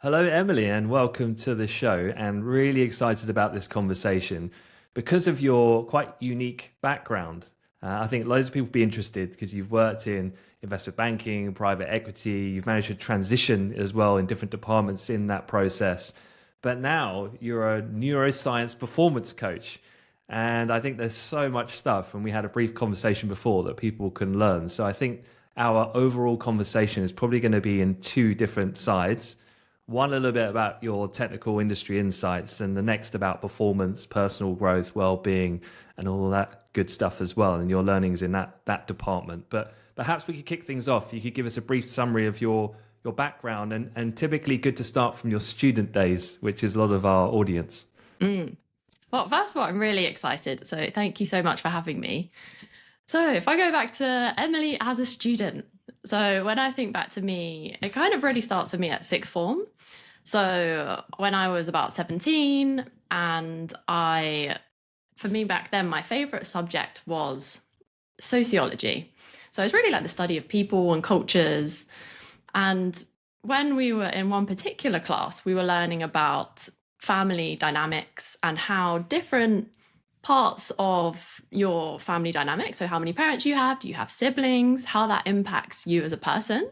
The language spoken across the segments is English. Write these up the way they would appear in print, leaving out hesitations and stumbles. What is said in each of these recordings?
Hello, Emily, and welcome to the show. And really excited about this conversation because of your quite unique background. I think loads of people will be interested because you've worked in investment banking, private equity, you've managed to transition as well in different departments in that process. But now you're a neuroscience performance coach. And I think there's so much stuff, and we had a brief conversation before that people can learn. So I think our overall conversation is probably going to be in two different sides. One, a little bit about your technical industry insights, and the next about performance, personal growth, well-being, and all that good stuff as well, and your learnings in that department. But perhaps we could kick things off. You could give us a brief summary of your background, and typically good to start from your student days, which is a lot of our audience. Well, first of all, I'm really excited. So thank you so much for having me. So if I go back to Emily as a student, so when I think back to me, it kind of really starts for me at sixth form. So when I was about 17, and for me back then, my favorite subject was sociology. So it's really like the study of people and cultures. And when we were in one particular class, we were learning about family dynamics and how different parts of your family dynamic, so how many parents you have, do you have siblings, how that impacts you as a person.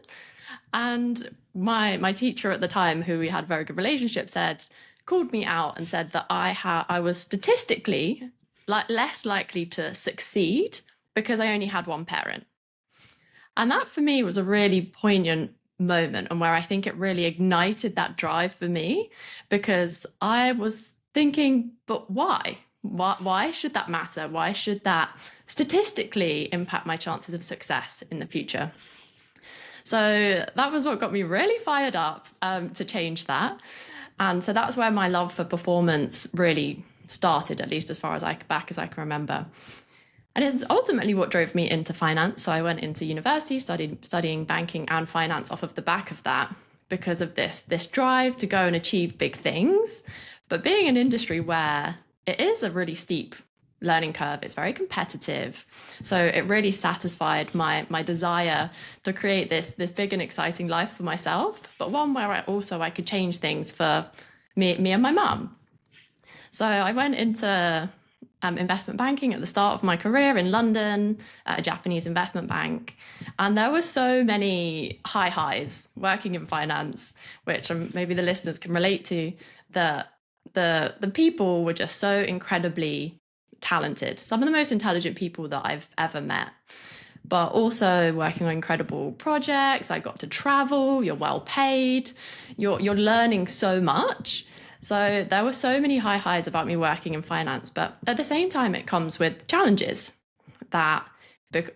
And my teacher at the time, who we had a very good relationship, called me out and said that I was statistically less likely to succeed because I only had one parent. And that for me was a really poignant moment, and where I think it really ignited that drive for me, because I was thinking, but why? Why should that matter? Why should that statistically impact my chances of success in the future? So that was what got me really fired up to change that. And so that's where my love for performance really started, at least as far as back as I can remember. And it's ultimately what drove me into finance. So I went into university, studying banking and finance off of the back of that, because of this drive to go and achieve big things. But being an industry where it is a really steep learning curve, it's very competitive. So it really satisfied my desire to create this big and exciting life for myself, but one where I could change things for me and my mum. So I went into investment banking at the start of my career in London, at a Japanese investment bank. And there were so many highs working in finance, which maybe the listeners can relate to, that the people were just so incredibly talented. Some of the most intelligent people that I've ever met, but also working on incredible projects. I got to travel, you're well paid, you're learning so much. So there were so many highs about me working in finance, but at the same time, it comes with challenges that,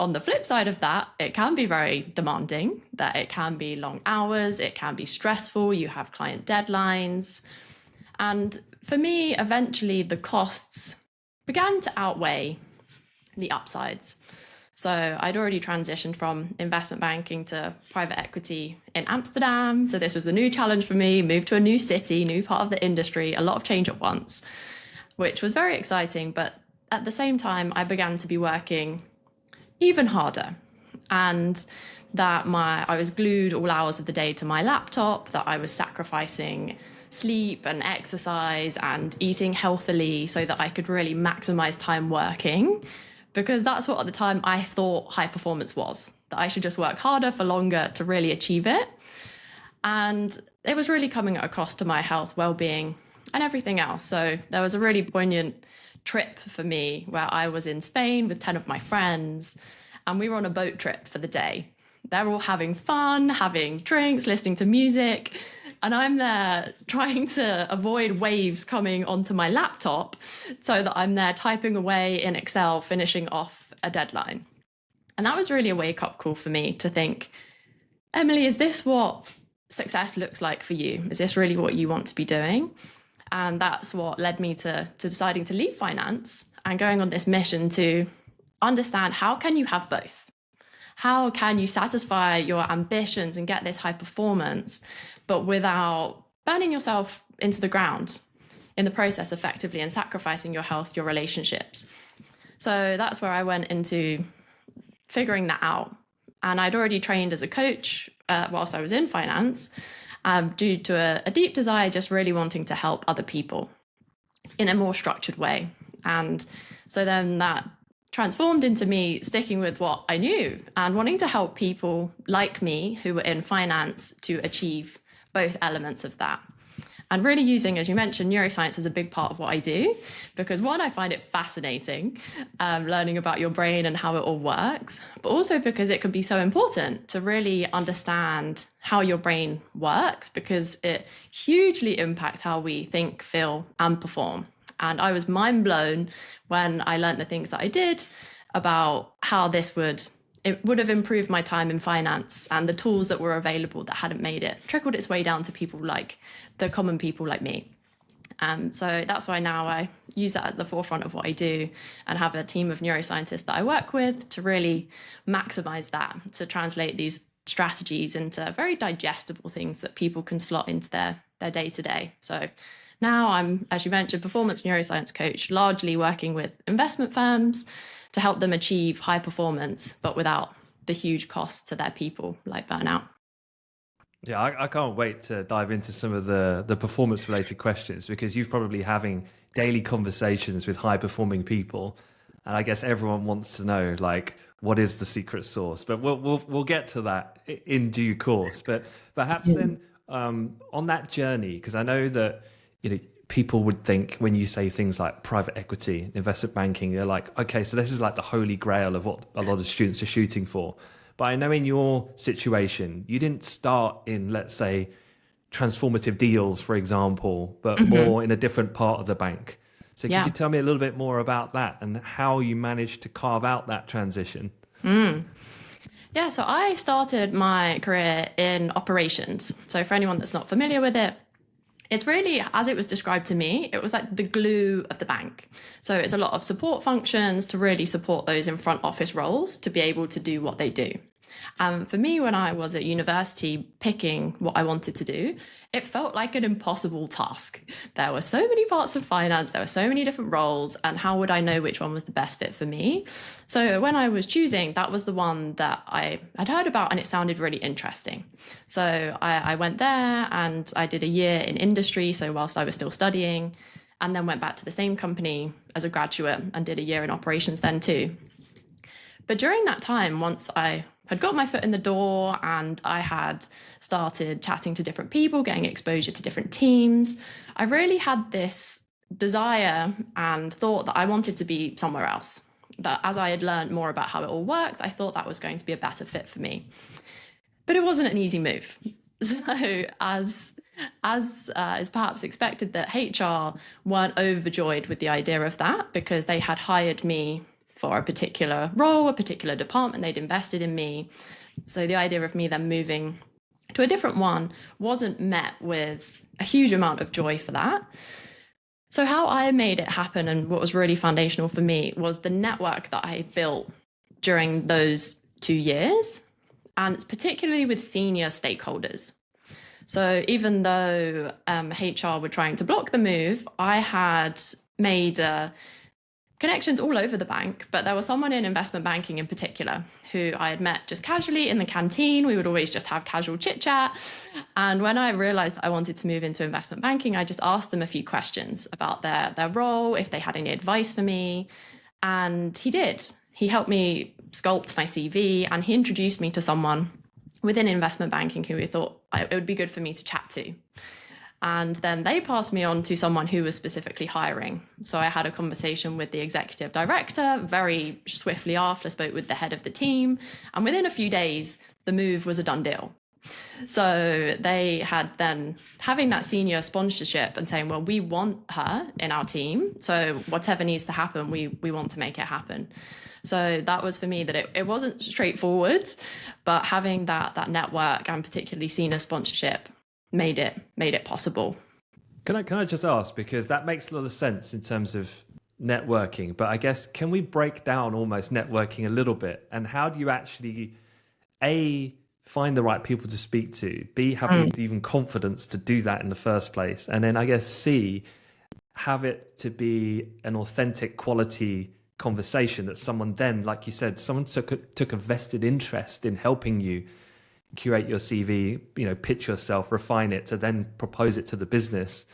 on the flip side of that, it can be very demanding, that it can be long hours, it can be stressful, you have client deadlines. And for me, eventually the costs began to outweigh the upsides. So I'd already transitioned from investment banking to private equity in Amsterdam. So this was a new challenge for me, moved to a new city, new part of the industry, a lot of change at once, which was very exciting. But at the same time, I began to be working even harder. And that I was glued all hours of the day to my laptop, that I was sacrificing sleep and exercise and eating healthily so that I could really maximize time working, because that's what at the time I thought high performance was, that I should just work harder for longer to really achieve it. And it was really coming at a cost to my health, well-being, and everything else. So there was a really poignant trip for me where I was in Spain with 10 of my friends, and we were on a boat trip for the day. They're all having fun, having drinks, listening to music, and I'm there trying to avoid waves coming onto my laptop so that I'm there typing away in Excel, finishing off a deadline. And that was really a wake-up call for me to think, Emily, is this what success looks like for you? Is this really what you want to be doing? And that's what led me to deciding to leave finance and going on this mission to understand, how can you have both? How can you satisfy your ambitions and get this high performance, but without burning yourself into the ground in the process effectively and sacrificing your health, your relationships? So that's where I went into figuring that out. And I'd already trained as a coach whilst I was in finance. due to a deep desire, just really wanting to help other people in a more structured way. And so then that transformed into me sticking with what I knew and wanting to help people like me who were in finance to achieve both elements of that. And really using, as you mentioned, neuroscience is a big part of what I do, because one, I find it fascinating, learning about your brain and how it all works, but also because it can be so important to really understand how your brain works, because it hugely impacts how we think, feel, and perform. And I was mind blown when I learned the things that I did about how it would have improved my time in finance, and the tools that were available that hadn't made it trickled its way down to people like the common people like me. So that's why now I use that at the forefront of what I do and have a team of neuroscientists that I work with to really maximize that, to translate these strategies into very digestible things that people can slot into their day to day. So now I'm, as you mentioned, performance neuroscience coach, largely working with investment firms to help them achieve high performance, but without the huge cost to their people like burnout. Yeah, I can't wait to dive into some of the performance related questions, because you're probably having daily conversations with high performing people, and I guess everyone wants to know, like, what is the secret sauce. But we'll get to that in due course. But perhaps then on that journey, because I know that people would think when you say things like private equity, investment banking, they're like, okay, so this is like the holy grail of what a lot of students are shooting for. But I know in your situation, you didn't start in, let's say, transformative deals, for example, but more in a different part of the bank. So could you tell me a little bit more about that and how you managed to carve out that transition? Yeah, so I started my career in operations. So for anyone that's not familiar with it, it's really, as it was described to me, it was like the glue of the bank. So it's a lot of support functions to really support those in front office roles to be able to do what they do. For me, when I was at university picking what I wanted to do, it felt like an impossible task. There were so many parts of finance, there were so many different roles, and how would I know which one was the best fit for me? So when I was choosing, that was the one that I had heard about and it sounded really interesting. So I went there and I did a year in industry, so whilst I was still studying, and then went back to the same company as a graduate and did a year in operations then too. But during that time, once I had got my foot in the door and I had started chatting to different people, getting exposure to different teams, I really had this desire and thought that I wanted to be somewhere else. That as I had learned more about how it all worked, I thought that was going to be a better fit for me. But it wasn't an easy move. So as is perhaps expected, that HR weren't overjoyed with the idea of that, because they had hired me for a particular role, a particular department. They'd invested in me. So the idea of me then moving to a different one wasn't met with a huge amount of joy for that. So how I made it happen, and what was really foundational for me, was the network that I built during those 2 years, and particularly with senior stakeholders. So even though HR were trying to block the move, I had made connections all over the bank, but there was someone in investment banking in particular who I had met just casually in the canteen. We would always just have casual chit chat. And when I realized that I wanted to move into investment banking, I just asked them a few questions about their role, if they had any advice for me. And he did. He helped me sculpt my CV, and he introduced me to someone within investment banking who he thought it would be good for me to chat to. And then they passed me on to someone who was specifically hiring. So I had a conversation with the executive director very swiftly after, spoke with the head of the team. And within a few days, the move was a done deal. So they had then having that senior sponsorship and saying, well, we want her in our team. So whatever needs to happen, we want to make it happen. So that was for me that it wasn't straightforward, but having that network and particularly senior sponsorship made it possible. Can I just ask, because that makes a lot of sense in terms of networking, but I guess can we break down almost networking a little bit, and how do you actually find the right people to speak to, B, have even confidence to do that in the first place, and then I guess C, have it to be an authentic quality conversation that someone then, like you said, someone took a vested interest in helping you curate your CV, pitch yourself, refine it to then propose it to the business.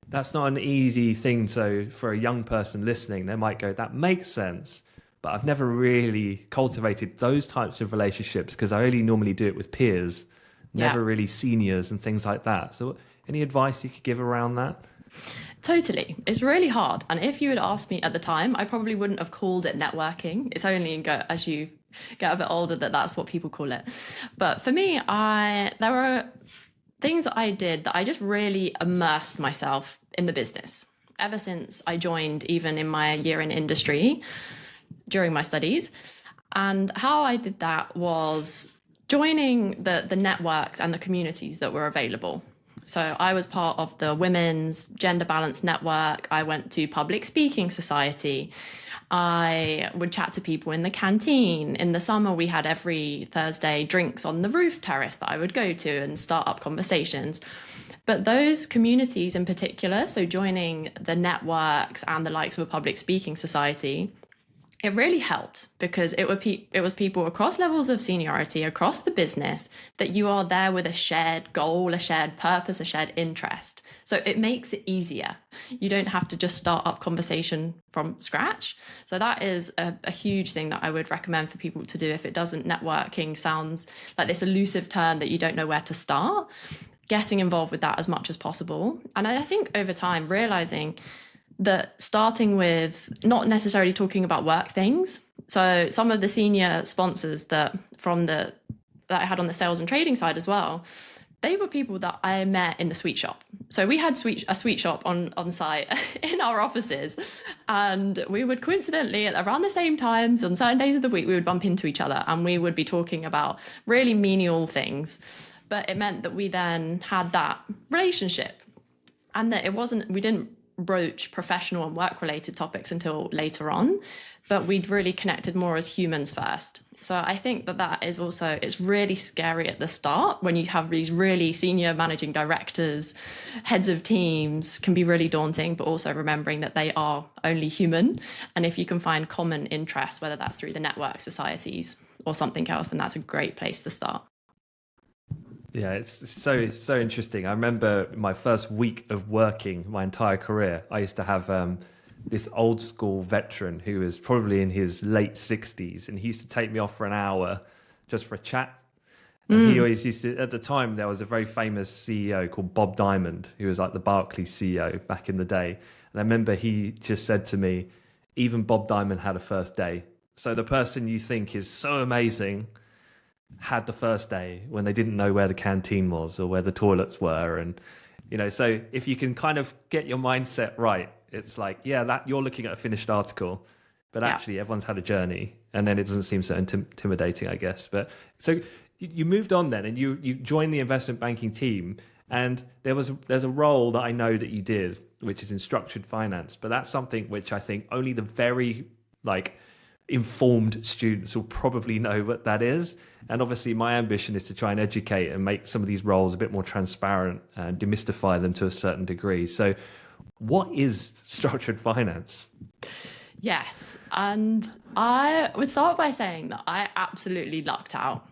That's not an easy thing. So for a young person listening, they might go, that makes sense, but I've never really cultivated those types of relationships because I only normally do it with peers, never really seniors and things like that. So any advice you could give around that? Totally. It's really hard. And if you had asked me at the time, I probably wouldn't have called it networking. It's only as you get a bit older that's what people call it. But for me, there were things that I did that I just really immersed myself in the business. Ever since I joined, even in my year in industry during my studies. And how I did that was joining the networks and the communities that were available. So I was part of the Women's Gender Balance Network. I went to Public Speaking Society. I would chat to people in the canteen. In the summer, we had every Thursday drinks on the roof terrace that I would go to and start up conversations. But those communities in particular, so joining the networks and the likes of a Public Speaking Society, it really helped because it was people across levels of seniority, across the business, that you are there with a shared goal, a shared purpose, a shared interest. So it makes it easier. You don't have to just start up conversation from scratch. So that is a huge thing that I would recommend for people to do. If it doesn't, networking sounds like this elusive term that you don't know where to start, getting involved with that as much as possible. And I think over time, realizing that starting with not necessarily talking about work things. So some of the senior sponsors that I had on the sales and trading side as well, they were people that I met in the sweet shop. So we had a sweet shop on site in our offices, and we would coincidentally at around the same times on certain days of the week, we would bump into each other and we would be talking about really menial things. But it meant that we then had that relationship, and that we didn't broach professional and work related topics until later on, but we'd really connected more as humans first. So I think that is also, it's really scary at the start when you have these really senior managing directors, heads of teams, can be really daunting, but also remembering that they are only human. And if you can find common interests, whether that's through the network societies or something else, then that's a great place to start. Yeah, it's so interesting. I remember my first week of working my entire career. I used to have this old school veteran who was probably in his late 60s, and he used to take me off for an hour just for a chat. And he always used to, at the time, there was a very famous CEO called Bob Diamond, who was like the Barclays CEO back in the day. And I remember he just said to me, even Bob Diamond had a first day. So the person you think is so amazing had the first day when they didn't know where the canteen was or where the toilets were. And so if you can kind of get your mindset right, it's like, that you're looking at a finished article, but actually everyone's had a journey, and then it doesn't seem so intimidating, I guess. But so you moved on then, and you joined the investment banking team, and there's a role that I know that you did, which is in structured finance, but that's something which I think only the very informed students will probably know what that is. And obviously my ambition is to try and educate and make some of these roles a bit more transparent and demystify them to a certain degree. So what is structured finance? Yes, and I would start by saying that I absolutely lucked out.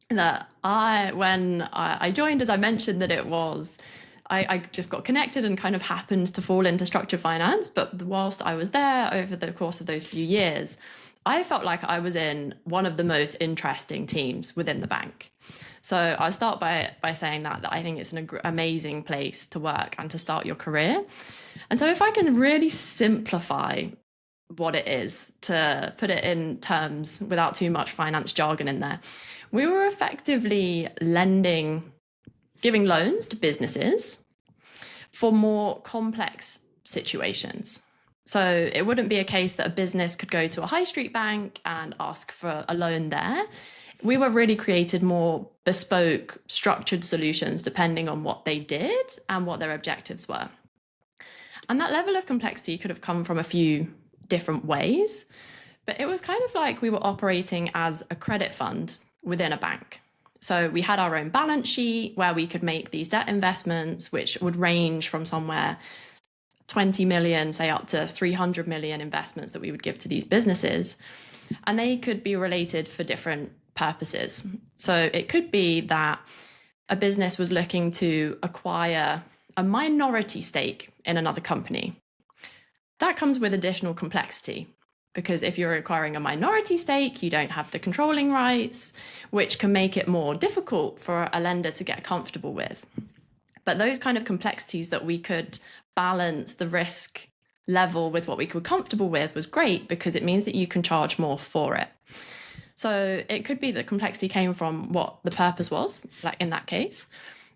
That when I joined, as I mentioned, that it was, I just got connected and kind of happened to fall into structured finance. But whilst I was there over the course of those few years, I felt like I was in one of the most interesting teams within the bank. So I'll start by saying that I think it's an amazing place to work and to start your career. And so if I can really simplify what it is, to put it in terms without too much finance jargon in there, we were effectively giving loans to businesses for more complex situations. So it wouldn't be a case that a business could go to a high street bank and ask for a loan there. We were really created more bespoke, structured solutions depending on what they did and what their objectives were. And that level of complexity could have come from a few different ways, but it was kind of like we were operating as a credit fund within a bank. So we had our own balance sheet where we could make these debt investments, which would range from somewhere 20 million, say up to 300 million investments that we would give to these businesses. And they could be related for different purposes. So it could be that a business was looking to acquire a minority stake in another company. That comes with additional complexity, because if you're acquiring a minority stake, you don't have the controlling rights, which can make it more difficult for a lender to get comfortable with. But those kind of complexities that we could balance the risk level with what we were comfortable with was great, because it means that you can charge more for it. So it could be that complexity came from what the purpose was, like in that case.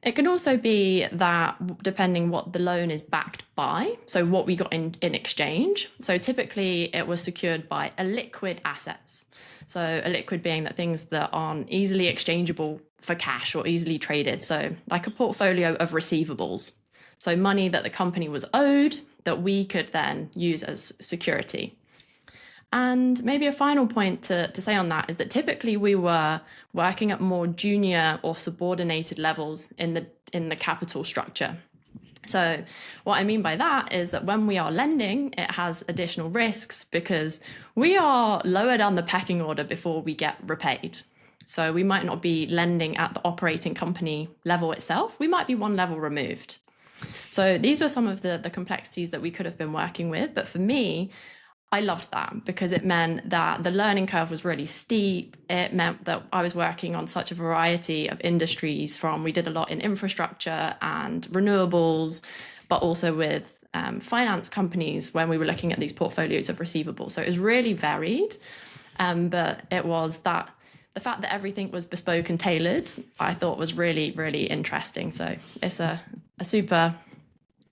It can also be that depending what the loan is backed by, so what we got in exchange. So typically it was secured by illiquid assets. So illiquid being that things that aren't easily exchangeable for cash or easily traded. So like a portfolio of receivables. So money that the company was owed that we could then use as security. And maybe a final point to say on that is that typically we were working at more junior or subordinated levels in the capital structure. So what I mean by that is that when we are lending, it has additional risks because we are lower down the pecking order before we get repaid. So we might not be lending at the operating company level itself. We might be one level removed. So these were some of the complexities that we could have been working with. But for me, I loved that because it meant that the learning curve was really steep. It meant that I was working on such a variety of industries we did a lot in infrastructure and renewables, but also with finance companies when we were looking at these portfolios of receivables. So it was really varied, but it was that the fact that everything was bespoke and tailored, I thought was really, really interesting. So it's a super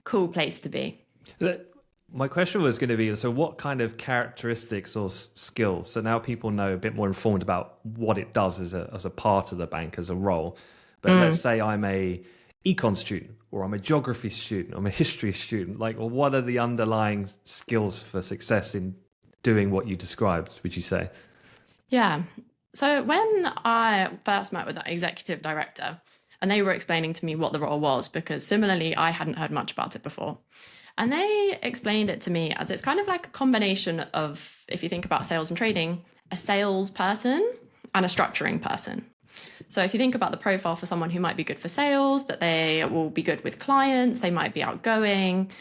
cool place to be. My question was going to be, so what kind of characteristics or skills? So now people know a bit more informed about what it does as a part of the bank, as a role. But let's say I'm a econ student, or I'm a geography student, I'm a history student. Like, well, what are the underlying skills for success in doing what you described, would you say? Yeah. So when I first met with that executive director, and they were explaining to me what the role was, because similarly, I hadn't heard much about it before. And they explained it to me as it's kind of like a combination of, if you think about sales and trading, a salesperson and a structuring person. So if you think about the profile for someone who might be good for sales, that they will be good with clients, they might be outgoing,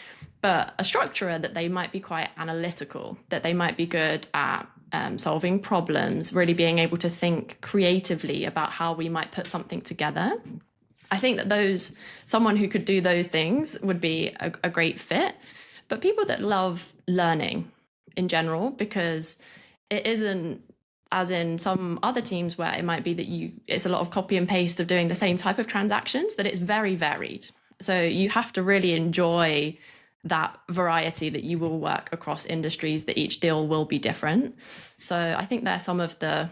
but a structurer that they might be quite analytical, that they might be good at solving problems, really being able to think creatively about how we might put something together. I think that someone who could do those things would be a great fit. But people that love learning in general, because it isn't as in some other teams where it might be that it's a lot of copy and paste of doing the same type of transactions, that it's very varied. So you have to really enjoy that variety, that you will work across industries, that each deal will be different. So I think they're some of the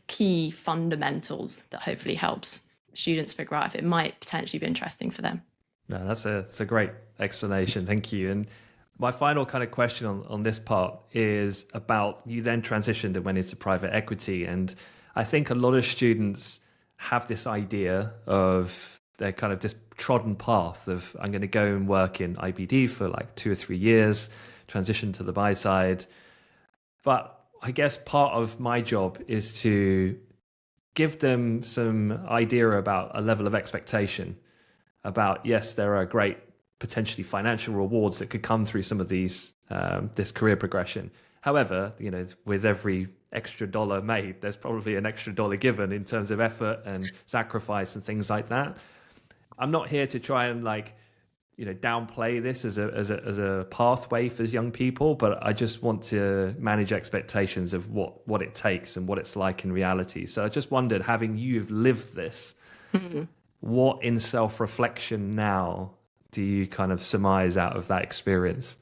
key fundamentals that hopefully helps students figure out if it might potentially be interesting for them. No, that's a great explanation. Thank you. And my final kind of question on this part is about, you then transitioned and went into private equity. And I think a lot of students have this idea of their kind of this trodden path of, I'm going to go and work in IBD for like 2 or 3 years, transition to the buy side. But I guess part of my job is to give them some idea about a level of expectation about, yes, there are great potentially financial rewards that could come through some of these, this career progression. However, with every extra dollar made, there's probably an extra dollar given in terms of effort and sacrifice and things like that. I'm not here to try and downplay this as a pathway for young people, but I just want to manage expectations of what it takes and what it's like in reality. So I just wondered, having you've lived this, what in self-reflection now do you kind of surmise out of that experience?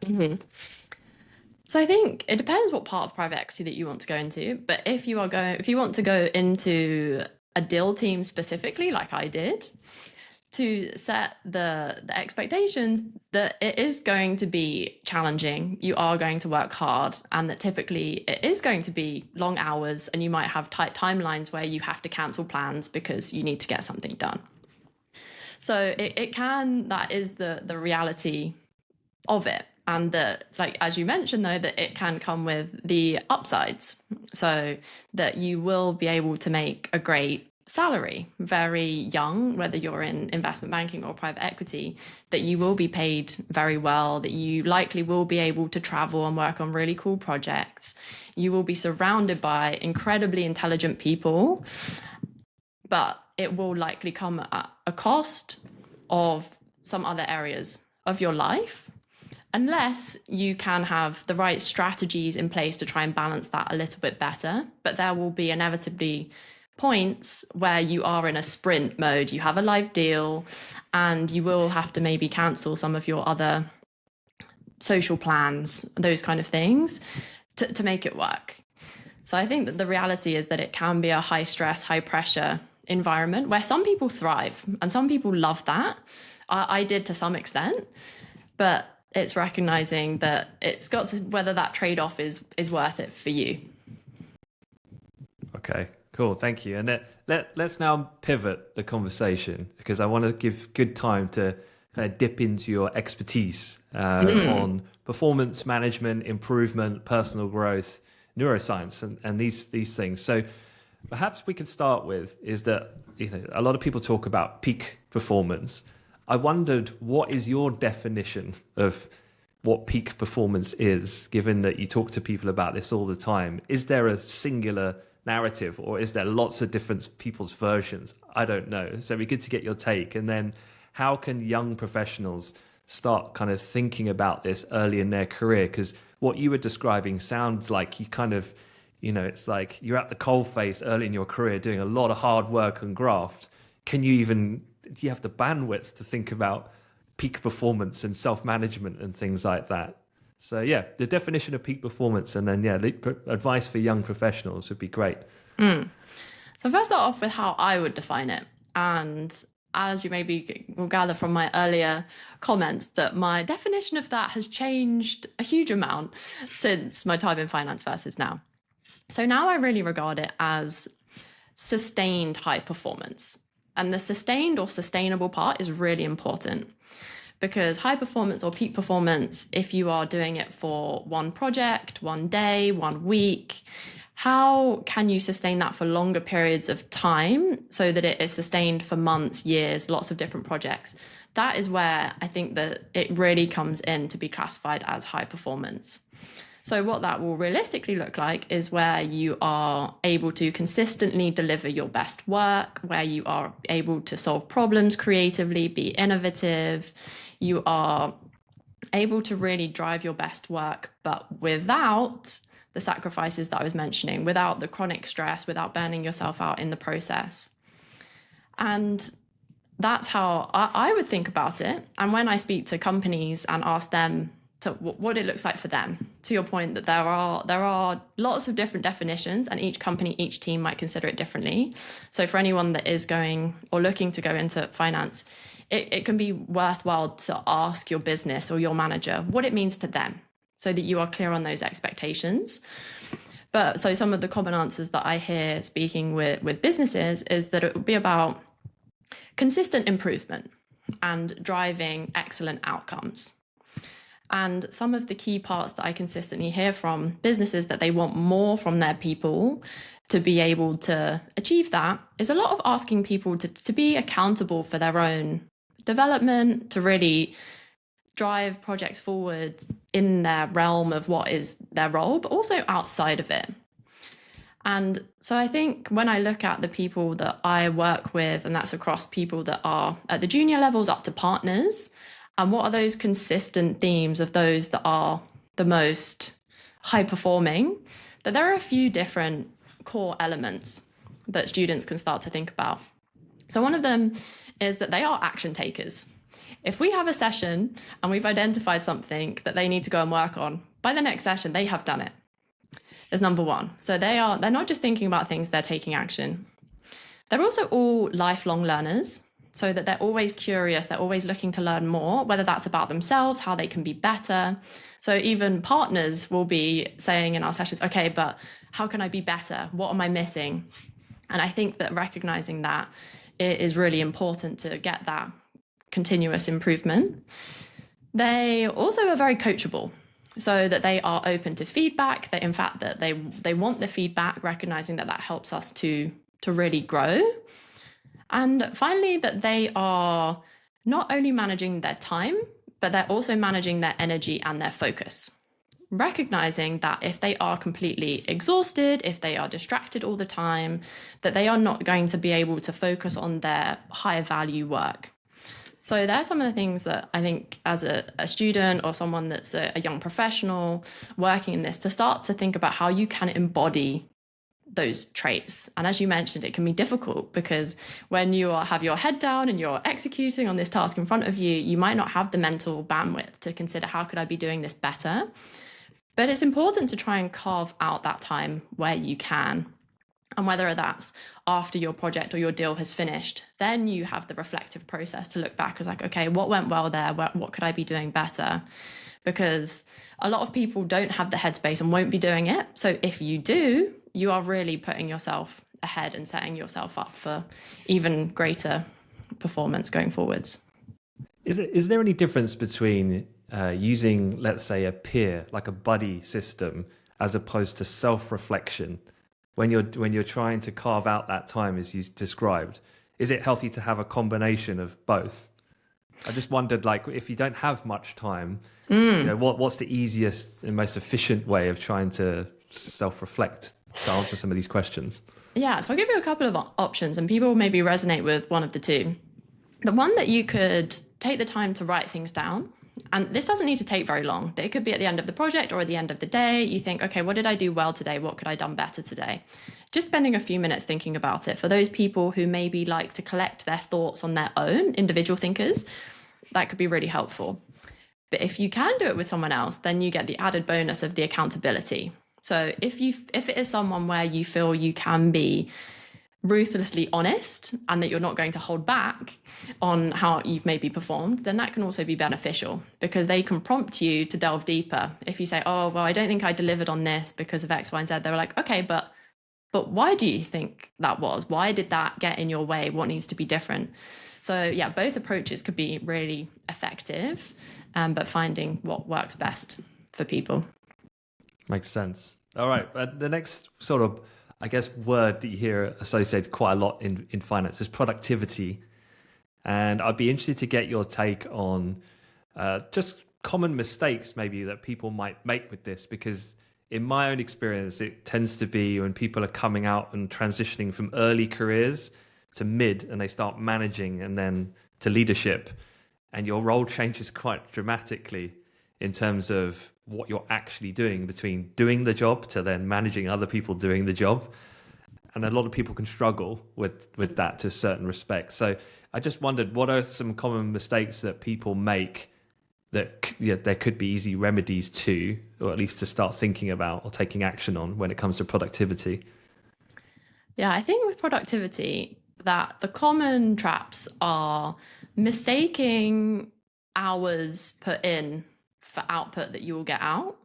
So I think it depends what part of private equity that you want to go into. But if you want to go into a deal team specifically, like I did, to set the expectations that it is going to be challenging, you are going to work hard, and that typically it is going to be long hours, and you might have tight timelines where you have to cancel plans because you need to get something done. So that is the reality of it. And that, like, as you mentioned, though, that it can come with the upsides. So that you will be able to make a great salary very young, whether you're in investment banking or private equity, that you will be paid very well, that you likely will be able to travel and work on really cool projects. You will be surrounded by incredibly intelligent people, but it will likely come at a cost of some other areas of your life, unless you can have the right strategies in place to try and balance that a little bit better. But there will be inevitably points where you are in a sprint mode, you have a live deal, and you will have to maybe cancel some of your other social plans, those kind of things, to make it work. So I think that the reality is that it can be a high stress, high pressure environment where some people thrive and some people love that. I did to some extent, but it's recognizing that it's got to, whether that trade-off is worth it for you. Okay, cool. Thank you. And let's now pivot the conversation, because I want to give good time to kind of dip into your expertise on performance management, improvement, personal growth, neuroscience, and these things. So perhaps we could start with is that, you know, a lot of people talk about peak performance. I wondered, what is your definition of what peak performance is, given that you talk to people about this all the time? Is there a singular narrative, or is there lots of different people's versions? I don't know. So it'd be good to get your take. And then how can young professionals start kind of thinking about this early in their career? Because what you were describing sounds like you kind of, you know, it's like you're at the coalface early in your career doing a lot of hard work and graft. Do you have the bandwidth to think about peak performance and self-management and things like that? So yeah, the definition of peak performance, and then advice for young professionals would be great. So first start off with how I would define it. And as you maybe will gather from my earlier comments, that my definition of that has changed a huge amount since my time in finance versus now. So now I really regard it as sustained high performance. And the sustained or sustainable part is really important, because high performance or peak performance, if you are doing it for one project, one day, 1 week, how can you sustain that for longer periods of time so that it is sustained for months, years, lots of different projects? That is where I think that it really comes in to be classified as high performance. So what that will realistically look like is where you are able to consistently deliver your best work, where you are able to solve problems creatively, be innovative. You are able to really drive your best work, but without the sacrifices that I was mentioning, without the chronic stress, without burning yourself out in the process. And that's how I would think about it. And when I speak to companies and ask them to what it looks like for them, to your point that there are lots of different definitions, and each company, each team might consider it differently. So for anyone that is going or looking to go into finance, it can be worthwhile to ask your business or your manager what it means to them, so that you are clear on those expectations. But so some of the common answers that I hear speaking with businesses is that it would be about consistent improvement and driving excellent outcomes. And some of the key parts that I consistently hear from businesses that they want more from their people to be able to achieve that is a lot of asking people to be accountable for their own development, to really drive projects forward in their realm of what is their role, but also outside of it. And so I think when I look at the people that I work with, and that's across people that are at the junior levels up to partners, and what are those consistent themes of those that are the most high performing, that there are a few different core elements that students can start to think about. So one of them is that they are action takers. If we have a session and we've identified something that they need to go and work on, by the next session, they have done it, is number one. So they're not just thinking about things, they're taking action. They're also all lifelong learners, so that they're always curious, they're always looking to learn more, whether that's about themselves, how they can be better. So even partners will be saying in our sessions, okay, but how can I be better? What am I missing? And I think that recognizing that it is really important to get that continuous improvement. They also are very coachable, so that they are open to feedback. That in fact that they want the feedback, recognizing that that helps us to really grow. And finally, that they are not only managing their time, but they're also managing their energy and their focus. Recognizing that if they are completely exhausted, if they are distracted all the time, that they are not going to be able to focus on their higher value work. So there are some of the things that I think as a student or someone that's a young professional working in this, to start to think about how you can embody those traits. And as you mentioned, it can be difficult because when you have your head down and you're executing on this task in front of you, you might not have the mental bandwidth to consider, how could I be doing this better? But it's important to try and carve out that time where you can. And whether that's after your project or your deal has finished, then you have the reflective process to look back as like, okay, what went well there? What could I be doing better? Because a lot of people don't have the headspace and won't be doing it. So if you do, you are really putting yourself ahead and setting yourself up for even greater performance going forwards. Is there any difference between using, let's say, a peer, like a buddy system, as opposed to self-reflection when you're trying to carve out that time as you described? Is it healthy to have a combination of both? I just wondered, like, if you don't have much time, what's the easiest and most efficient way of trying to self-reflect to answer some of these questions? Yeah, so I'll give you a couple of options, and people maybe resonate with one of the two. The one that you could take the time to write things down, and this doesn't need to take very long. It could be at the end of the project or at the end of the day. You think, okay, what did I do well today? What could I have done better today? Just spending a few minutes thinking about it. For those people who maybe like to collect their thoughts on their own, individual thinkers, that could be really helpful. But if you can do it with someone else, then you get the added bonus of the accountability. So if it is someone where you feel you can be ruthlessly honest and that you're not going to hold back on how you've maybe performed, then that can also be beneficial because they can prompt you to delve deeper. If you say, oh, well, I don't think I delivered on this because of X, Y, and Z, they were like, okay, but why do you think that was? Why did that get in your way? What needs to be different? So yeah, both approaches could be really effective, but finding what works best for people. Makes sense. All right. The next sort of, I guess, word that you hear associated quite a lot in finance is productivity. And I'd be interested to get your take on just common mistakes maybe that people might make with this, because in my own experience, it tends to be when people are coming out and transitioning from early careers to mid and they start managing and then to leadership, and your role changes quite dramatically in terms of what you're actually doing between doing the job to then managing other people doing the job. And a lot of people can struggle with that to a certain respect. So I just wondered, what are some common mistakes that people make that there could be easy remedies to, or at least to start thinking about or taking action on when it comes to productivity? Yeah, I think with productivity, that the common traps are mistaking hours put in for output that you will get out,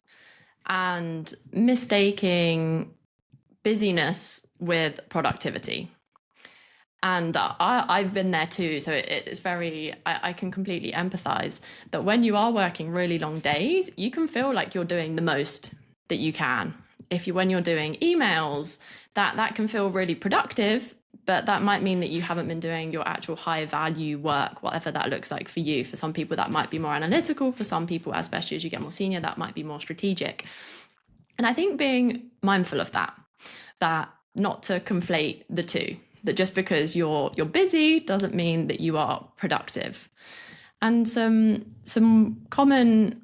and mistaking busyness with productivity. And I've been there too. So it's very, I can completely empathize that when you are working really long days, you can feel like you're doing the most that you can. When you're doing emails, that can feel really productive, but that might mean that you haven't been doing your actual high value work, whatever that looks like for you. For some people, that might be more analytical. For some people, especially as you get more senior, that might be more strategic. And I think being mindful of that not to conflate the two, that just because you're busy doesn't mean that you are productive. And some common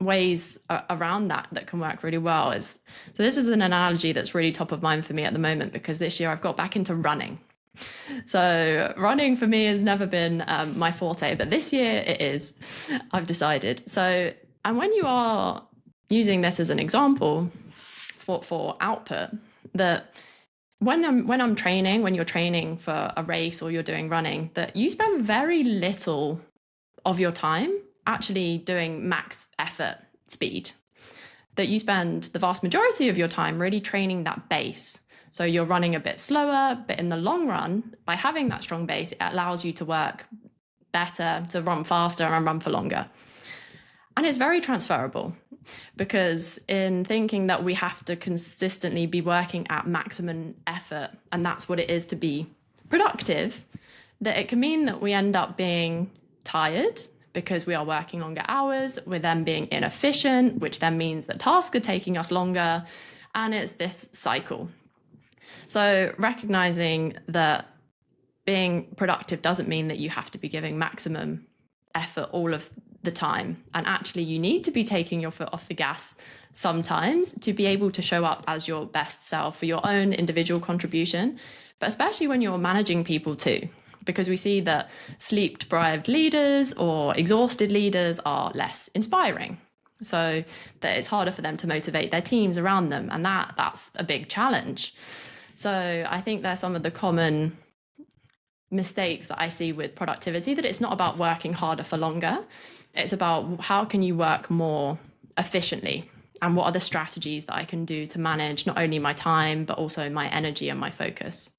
ways around that can work really well is, so this is an analogy that's really top of mind for me at the moment, because this year I've got back into running. So running for me has never been my forte, but this year it is, I've decided. So, and when you are using this as an example for output, that when I'm training, when you're training for a race or you're doing running, that you spend very little of your time actually doing max effort speed, that you spend the vast majority of your time really training that base. So you're running a bit slower, but in the long run, by having that strong base, it allows you to work better, to run faster and run for longer. And it's very transferable, because in thinking that we have to consistently be working at maximum effort, and that's what it is to be productive, that it can mean that we end up being tired because we are working longer hours, we're then being inefficient, which then means that tasks are taking us longer, and it's this cycle. So recognizing that being productive doesn't mean that you have to be giving maximum effort all of the time, and actually you need to be taking your foot off the gas sometimes to be able to show up as your best self for your own individual contribution, but especially when you're managing people too, because we see that sleep deprived leaders or exhausted leaders are less inspiring, so that it's harder for them to motivate their teams around them, and that's a big challenge. So I think there's some of the common mistakes that I see with productivity, that it's not about working harder for longer. It's about how can you work more efficiently, and what are the strategies that I can do to manage not only my time, but also my energy and my focus.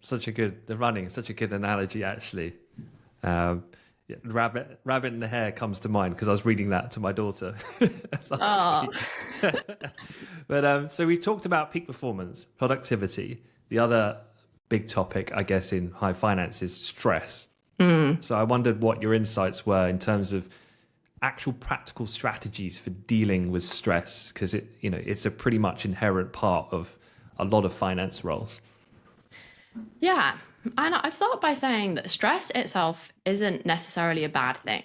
Such a good analogy, actually. Yeah, rabbit in the hare comes to mind because I was reading that to my daughter last week. But so we talked about peak performance, productivity. The other big topic, I guess, in high finance is stress. So I wondered what your insights were in terms of actual practical strategies for dealing with stress, because it's a pretty much inherent part of a lot of finance roles. Yeah, and I'd start by saying that stress itself isn't necessarily a bad thing.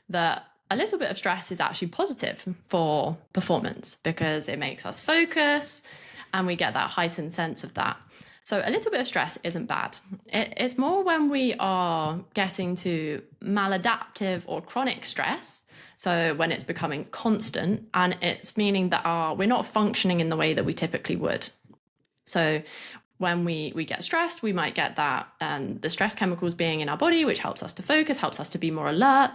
That a little bit of stress is actually positive for performance, because it makes us focus and we get that heightened sense of that. So a little bit of stress isn't bad. It's more when we are getting to maladaptive or chronic stress. So when it's becoming constant, and it's meaning that we're not functioning in the way that we typically would. So when we get stressed, we might get that the stress chemicals being in our body, which helps us to focus, helps us to be more alert.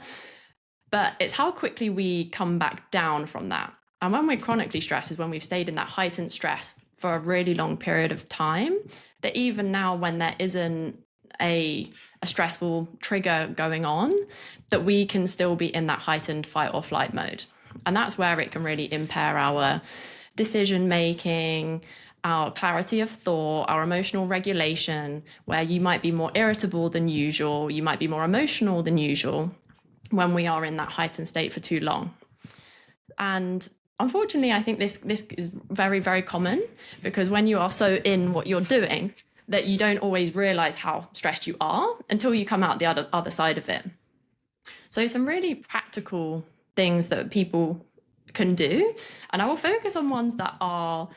But it's how quickly we come back down from that. And when we're chronically stressed is when we've stayed in that heightened stress for a really long period of time, that even now when there isn't a stressful trigger going on, that we can still be in that heightened fight or flight mode. And that's where it can really impair our decision making, our clarity of thought, our emotional regulation, where you might be more irritable than usual, you might be more emotional than usual when we are in that heightened state for too long. And unfortunately, I think this is very, very common, because when you are so in what you're doing that you don't always realize how stressed you are until you come out the other side of it. So some really practical things that people can do, and I will focus on ones that are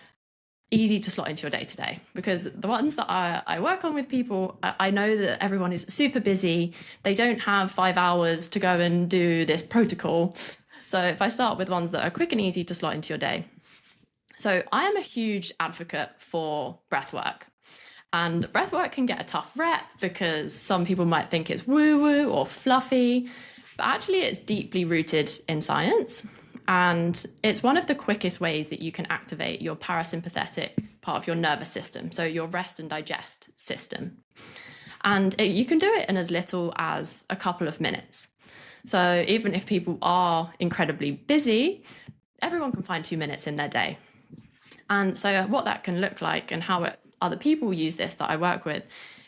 easy to slot into your day to day, because the ones that I work on with people, I know that everyone is super busy. They don't have 5 hours to go and do this protocol. So if I start with ones that are quick and easy to slot into your day. So I am a huge advocate for breathwork. And breathwork can get a tough rep because some people might think it's woo-woo or fluffy, but actually it's deeply rooted in science. And it's one of the quickest ways that you can activate your parasympathetic part of your nervous system, so your rest and digest system. And you can do it in as little as a couple of minutes. So even if people are incredibly busy, everyone can find 2 minutes in their day. And so what that can look like, and how other people use this that I work with,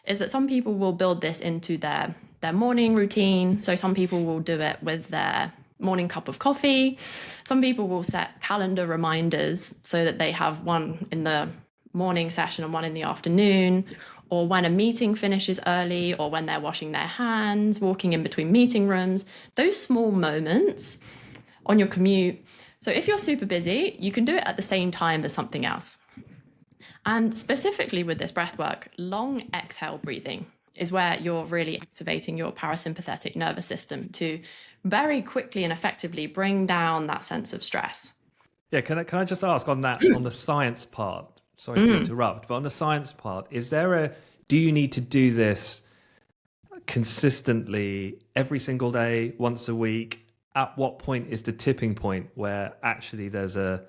is that some people will build this into their morning routine. So some people will do it with their morning cup of coffee. Some people will set calendar reminders so that they have one in the morning session and one in the afternoon, or when a meeting finishes early, or when they're washing their hands, walking in between meeting rooms, those small moments on your commute. So if you're super busy, you can do it at the same time as something else. And specifically with this breath work, long exhale breathing is where you're really activating your parasympathetic nervous system to very quickly and effectively bring down that sense of stress. Yeah, can I just ask on that, on the science part, sorry to interrupt, but on the science part, do you need to do this consistently every single day, once a week? At what point is the tipping point where actually there's a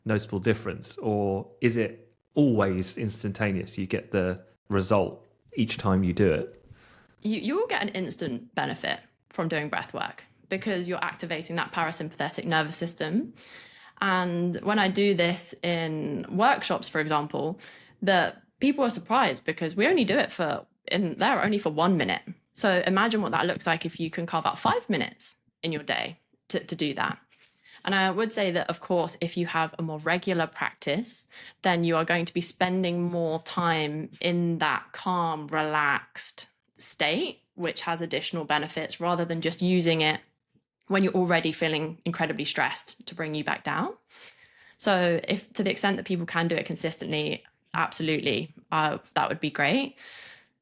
noticeable difference, or is it always instantaneous? You get the result each time you do it? You will get an instant benefit from doing breath work, because you're activating that parasympathetic nervous system. And when I do this in workshops, for example, that people are surprised because we only do it only for 1 minute. So imagine what that looks like if you can carve out 5 minutes in your day to do that. And I would say that, of course, if you have a more regular practice, then you are going to be spending more time in that calm, relaxed state, which has additional benefits rather than just using it when you're already feeling incredibly stressed to bring you back down. So if to the extent that people can do it consistently, absolutely, that would be great.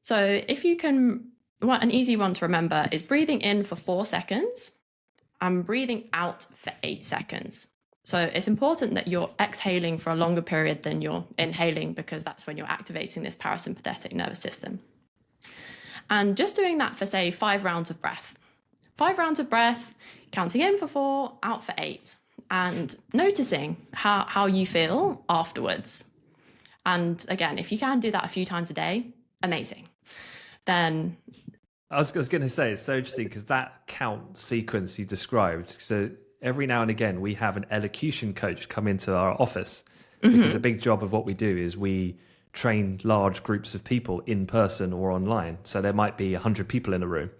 So if you can, an easy one to remember is breathing in for 4 seconds and breathing out for 8 seconds. So it's important that you're exhaling for a longer period than you're inhaling, because that's when you're activating this parasympathetic nervous system. And just doing that for, say, 5 rounds of breath. 5 rounds of breath, counting in for 4, out for 8, and noticing how you feel afterwards. And again, if you can do that a few times a day, amazing. Then I was going to say, it's so interesting because that count sequence you described. So every now and again, we have an elocution coach come into our office, because a big job of what we do is we train large groups of people in person or online. So there might be 100 people in a room.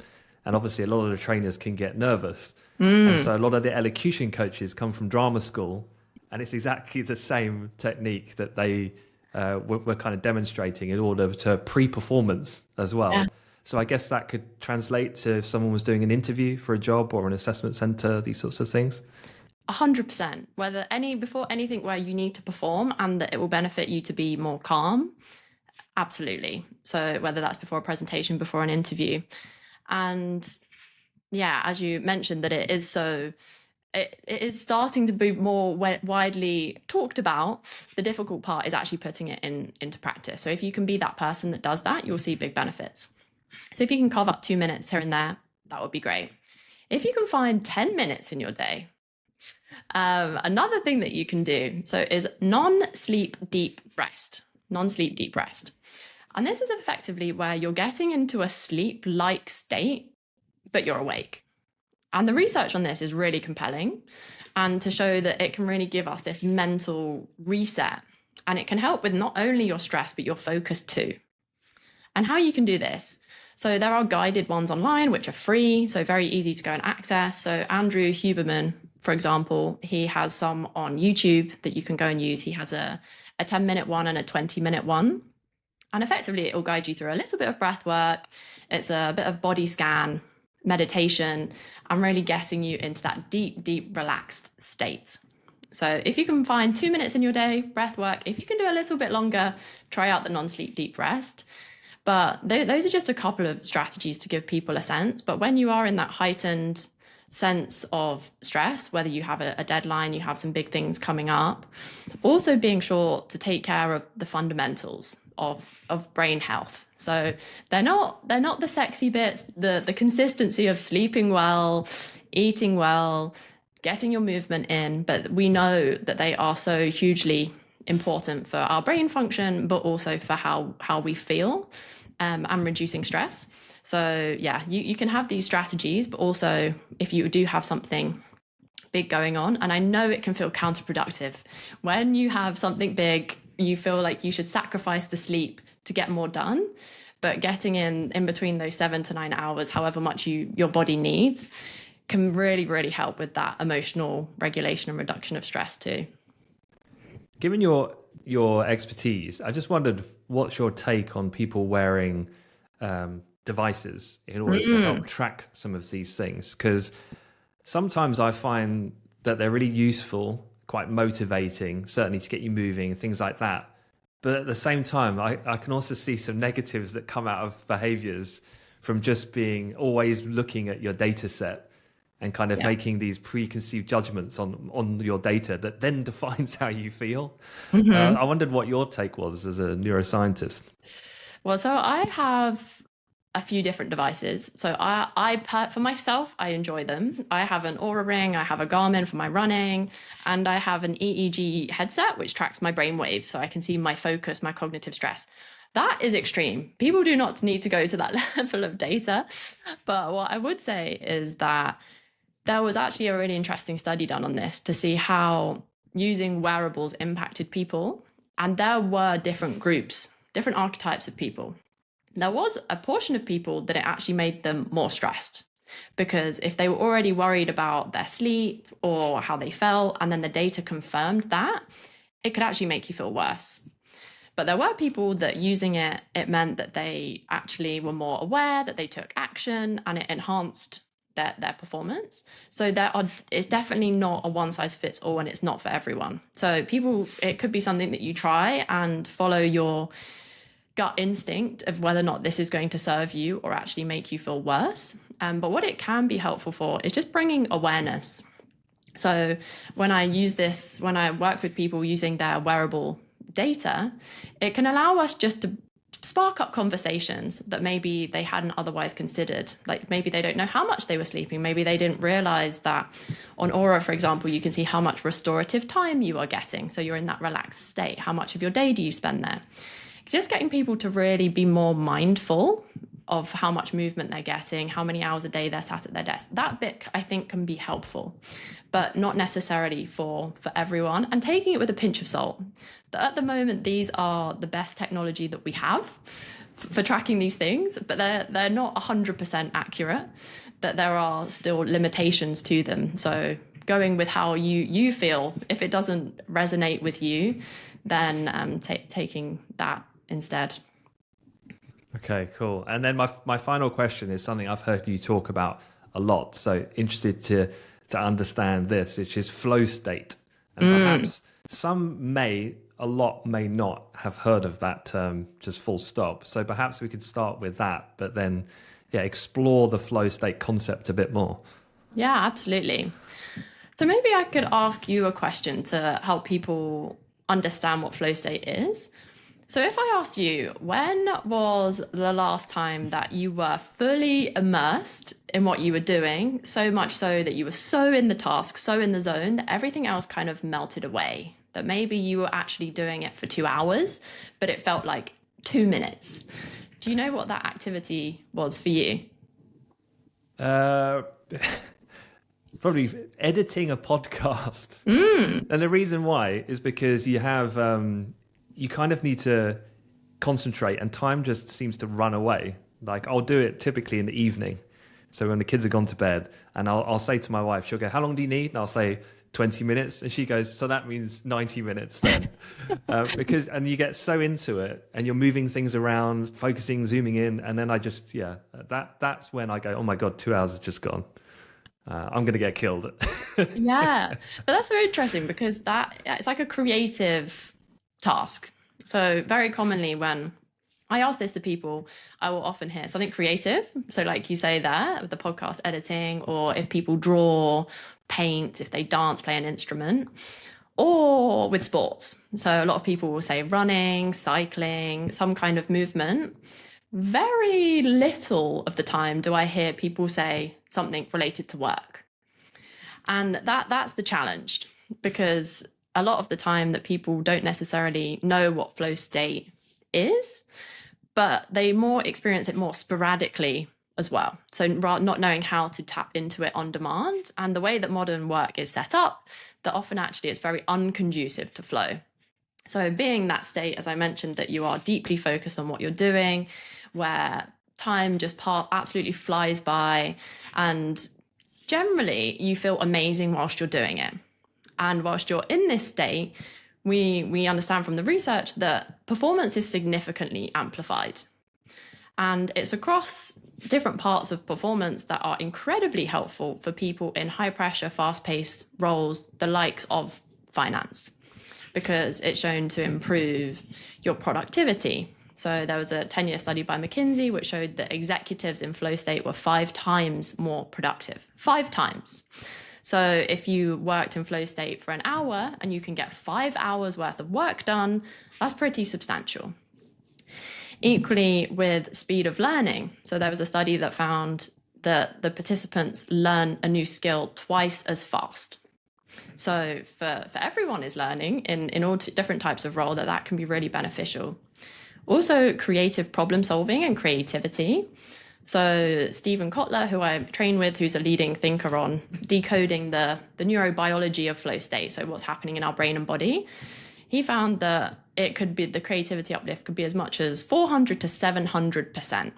And obviously a lot of the trainers can get nervous. And so a lot of the elocution coaches come from drama school, and it's exactly the same technique that they were kind of demonstrating in order to pre-performance as well. Yeah. So I guess that could translate to if someone was doing an interview for a job or an assessment center, these sorts of things. 100%. Before anything where you need to perform and that it will benefit you to be more calm, absolutely. So whether that's before a presentation, before an interview. And yeah, as you mentioned, that it is starting to be more widely talked about. The difficult part is actually putting it into practice. So if you can be that person that does that, you'll see big benefits. So if you can carve up 2 minutes here and there, that would be great. If you can find 10 minutes in your day, another thing that you can do is non-sleep deep rest. Non-sleep deep rest. And this is effectively where you're getting into a sleep-like state, but you're awake. And the research on this is really compelling, and to show that it can really give us this mental reset, and it can help with not only your stress, but your focus too. And how you can do this. So there are guided ones online, which are free, so very easy to go and access. So Andrew Huberman, for example, he has some on YouTube that you can go and use. He has a 10-minute one and a 20-minute one. And effectively, it will guide you through a little bit of breath work. It's a bit of body scan, meditation, and really getting you into that deep, deep, relaxed state. So if you can find 2 minutes in your day, breath work. If you can do a little bit longer, try out the non-sleep deep rest. But those are just a couple of strategies to give people a sense. But when you are in that heightened sense of stress, whether you have a deadline, you have some big things coming up, also being sure to take care of the fundamentals of brain health. So they're not the sexy bits, the consistency of sleeping well, eating well, getting your movement in, but we know that they are so hugely important for our brain function, but also for how we feel, and reducing stress. So yeah, you can have these strategies, but also if you do have something big going on, and I know it can feel counterproductive when you have something big, you feel like you should sacrifice the sleep to get more done, but getting in between those 7 to 9 hours, however much your body needs, can really, really help with that emotional regulation and reduction of stress too. Given your expertise, I just wondered, what's your take on people wearing devices in order to help track some of these things? Because sometimes I find that they're really useful, quite motivating, certainly to get you moving and things like that. But at the same time, I can also see some negatives that come out of behaviors from just being always looking at your data set and kind of making these preconceived judgments on your data that then defines how you feel. I wondered what your take was as a neuroscientist. Well, so I have a few different devices. So for myself, I enjoy them. I have an Aura ring, I have a Garmin for my running, and I have an EEG headset, which tracks my brain waves so I can see my focus, my cognitive stress. That is extreme. People do not need to go to that level of data. But what I would say is that There was actually a really interesting study done on this to see how using wearables impacted people. And there were different groups, different archetypes of people. There was a portion of people that it actually made them more stressed, because if they were already worried about their sleep or how they felt, and then the data confirmed that, it could actually make you feel worse. But there were people that using it meant that they actually were more aware, that they took action, and it enhanced their performance. So it's definitely not a one size fits all, and it's not for everyone. So it could be something that you try and follow your gut instinct of whether or not this is going to serve you or actually make you feel worse. But what it can be helpful for is just bringing awareness. So when I work with people using their wearable data, it can allow us just to spark up conversations that maybe they hadn't otherwise considered. Like maybe they don't know how much they were sleeping. Maybe they didn't realize that on Aura, for example, you can see how much restorative time you are getting. So you're in that relaxed state. How much of your day do you spend there? Just getting people to really be more mindful of how much movement they're getting, how many hours a day they're sat at their desk. That bit, I think, can be helpful, but not necessarily for everyone. And taking it with a pinch of salt. That at the moment, these are the best technology that we have for tracking these things, but they're not 100% accurate, that there are still limitations to them. So going with how you feel, if it doesn't resonate with you, then taking that instead. Okay, cool. And then my final question is something I've heard you talk about a lot. So interested to understand this, which is flow state. And perhaps a lot may not have heard of that term, just full stop. So perhaps we could start with that, but then explore the flow state concept a bit more. Yeah, absolutely. So maybe I could ask you a question to help people understand what flow state is. So if I asked you, when was the last time that you were fully immersed in what you were doing, so much so that you were so in the task, so in the zone, that everything else kind of melted away? That maybe you were actually doing it for 2 hours, but it felt like 2 minutes. Do you know what that activity was for you? Probably editing a podcast. And the reason why is because you have... you kind of need to concentrate, and time just seems to run away. Like I'll do it typically in the evening. So when the kids have gone to bed, and I'll say to my wife, she'll go, "How long do you need?" And I'll say 20 minutes. And she goes, "So that means 90 minutes then." And you get so into it and you're moving things around, focusing, zooming in. And then I just, that's when I go, "Oh my God, 2 hours has just gone. I'm going to get killed." Yeah, but that's so interesting because it's like a creative task. So very commonly when I ask this to people, I will often hear something creative. So like you say there with the podcast editing, or if people draw, paint, if they dance, play an instrument, or with sports. So a lot of people will say running, cycling, some kind of movement. Very little of the time do I hear people say something related to work. And that's the challenge, because a lot of the time that people don't necessarily know what flow state is, but they more experience it more sporadically as well. So not knowing how to tap into it on demand, and the way that modern work is set up, that often actually it's very unconducive to flow. So being that state, as I mentioned, that you are deeply focused on what you're doing, where time just absolutely flies by, and generally you feel amazing whilst you're doing it. And whilst you're in this state, we understand from the research that performance is significantly amplified. And it's across different parts of performance that are incredibly helpful for people in high pressure, fast paced roles, the likes of finance, because it's shown to improve your productivity. So there was a 10-year study by McKinsey which showed that executives in flow state were 5 times more productive. 5 times. So if you worked in flow state for an hour and you can get 5 hours worth of work done, that's pretty substantial. Equally with speed of learning. So there was a study that found that the participants learn a new skill twice as fast. So for everyone is learning in all different types of role, that can be really beneficial. Also creative problem solving and creativity. So Stephen Kotler, who I train with, who's a leading thinker on decoding the neurobiology of flow state, so what's happening in our brain and body, he found that it could be, the creativity uplift could be as much as 400 to 700%.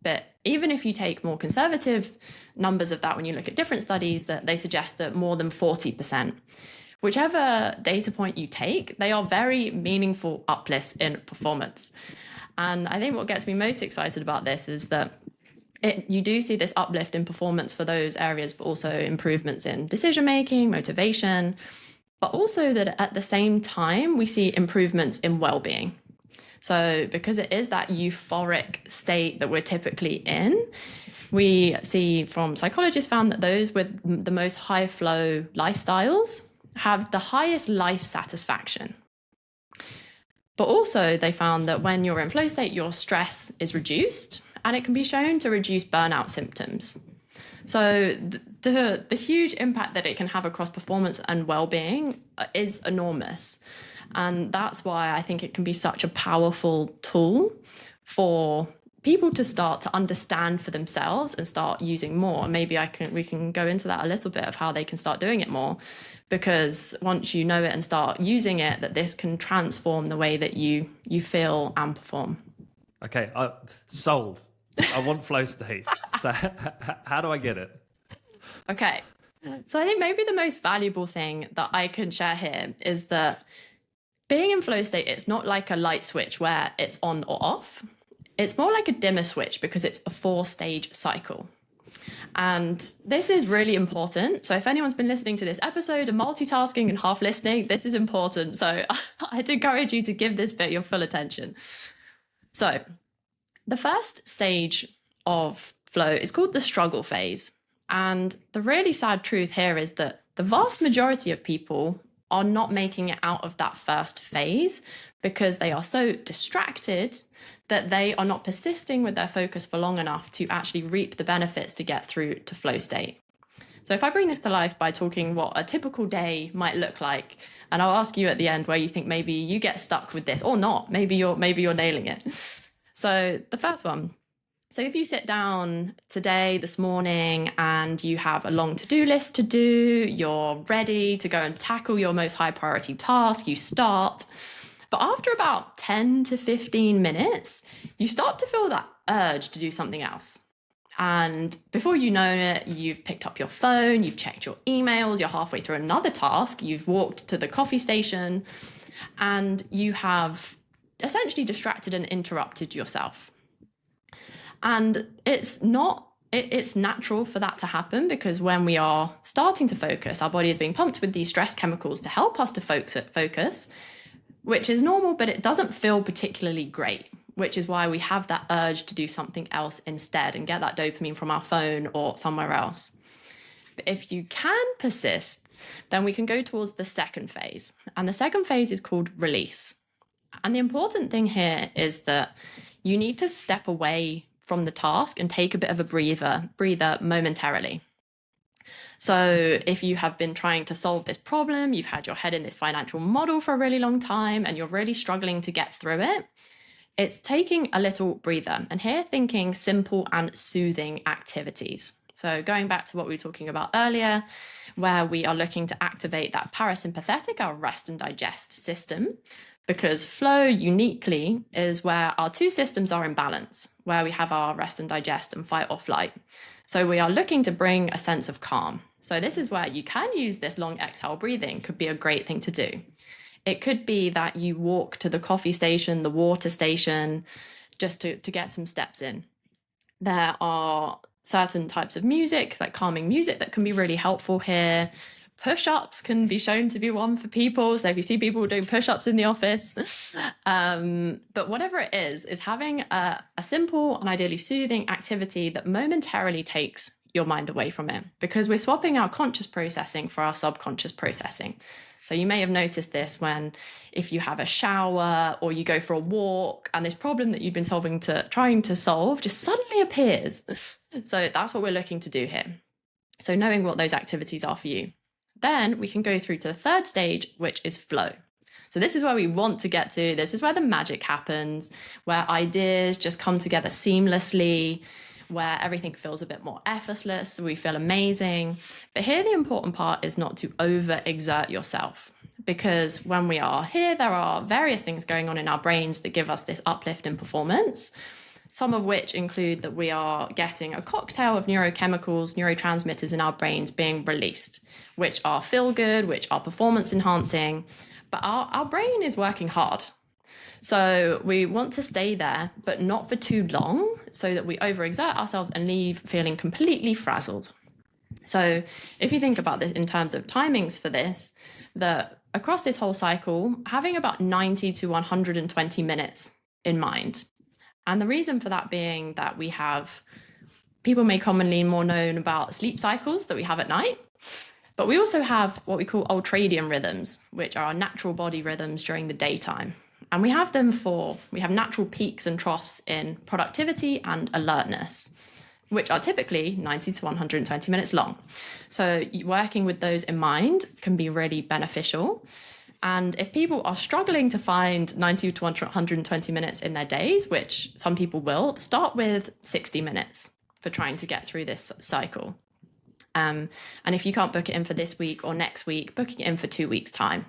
But even if you take more conservative numbers of that, when you look at different studies, that they suggest that more than 40%. Whichever data point you take, they are very meaningful uplifts in performance. And I think what gets me most excited about this is that you do see this uplift in performance for those areas, but also improvements in decision making, motivation, but also that at the same time, we see improvements in well-being. So because it is that euphoric state that we're typically in, we see from psychologists found that those with the most high flow lifestyles have the highest life satisfaction. But also they found that when you're in flow state, your stress is reduced, and it can be shown to reduce burnout symptoms. So the huge impact that it can have across performance and well-being is enormous. And that's why I think it can be such a powerful tool for people to start to understand for themselves and start using more. Maybe we can go into that a little bit of how they can start doing it more, because once you know it and start using it, that this can transform the way that you feel and perform. Okay, sold. I want flow state. So how do I get it? Okay. So I think maybe the most valuable thing that I can share here is that being in flow state, it's not like a light switch where it's on or off. It's more like a dimmer switch because it's a 4-stage cycle. And this is really important. So if anyone's been listening to this episode and multitasking and half listening, this is important. So I'd encourage you to give this bit your full attention. So the first stage of flow is called the struggle phase. And the really sad truth here is that the vast majority of people are not making it out of that first phase because they are so distracted that they are not persisting with their focus for long enough to actually reap the benefits to get through to flow state. So if I bring this to life by talking what a typical day might look like, and I'll ask you at the end where you think maybe you get stuck with this or not, maybe you're nailing it. So the first one. So if you sit down today, this morning, and you have a long to-do list to do, you're ready to go and tackle your most high priority task, you start. But after about 10 to 15 minutes, you start to feel that urge to do something else. And before you know it, you've picked up your phone, you've checked your emails, you're halfway through another task, you've walked to the coffee station, and you have essentially distracted and interrupted yourself. And it's natural for that to happen because when we are starting to focus, our body is being pumped with these stress chemicals to help us to focus, which is normal, but it doesn't feel particularly great, which is why we have that urge to do something else instead and get that dopamine from our phone or somewhere else. But if you can persist, then we can go towards the second phase. And the second phase is called release. And the important thing here is that you need to step away from the task and take a bit of a breather momentarily. So if you have been trying to solve this problem, you've had your head in this financial model for a really long time, and you're really struggling to get through it, it's taking a little breather. And here, thinking simple and soothing activities. So going back to what we were talking about earlier, where we are looking to activate that parasympathetic, our rest and digest system, because flow uniquely is where our two systems are in balance, where we have our rest and digest and fight or flight. So we are looking to bring a sense of calm. So this is where you can use this long exhale breathing, could be a great thing to do. It could be that you walk to the coffee station, the water station, just to get some steps in. There are certain types of music, like calming music, that can be really helpful here. Push-ups can be shown to be one for people. So if you see people doing push-ups in the office, but whatever it is having a simple and ideally soothing activity that momentarily takes your mind away from it, because we're swapping our conscious processing for our subconscious processing. So you may have noticed this when, if you have a shower or you go for a walk and this problem that you've been trying to solve just suddenly appears. So that's what we're looking to do here. So knowing what those activities are for you. Then we can go through to the third stage, which is flow. So this is where we want to get to. This is where the magic happens, where ideas just come together seamlessly, where everything feels a bit more effortless, so we feel amazing. But here, the important part is not to overexert yourself, because when we are here, there are various things going on in our brains that give us this uplift in performance. Some of which include that we are getting a cocktail of neurochemicals, neurotransmitters in our brains being released, which are feel good, which are performance enhancing. But our brain is working hard. So we want to stay there, but not for too long, so that we overexert ourselves and leave feeling completely frazzled. So if you think about this in terms of timings for this, that across this whole cycle, having about 90 to 120 minutes in mind. And the reason for that being that we have, people may commonly more known about sleep cycles that we have at night, but we also have what we call ultradian rhythms, which are our natural body rhythms during the daytime. And we have natural peaks and troughs in productivity and alertness, which are typically 90 to 120 minutes long. So working with those in mind can be really beneficial. And if people are struggling to find 90 to 120 minutes in their days, which some people will, start with 60 minutes for trying to get through this cycle. And if you can't book it in for this week or next week, booking it in for 2 weeks' time,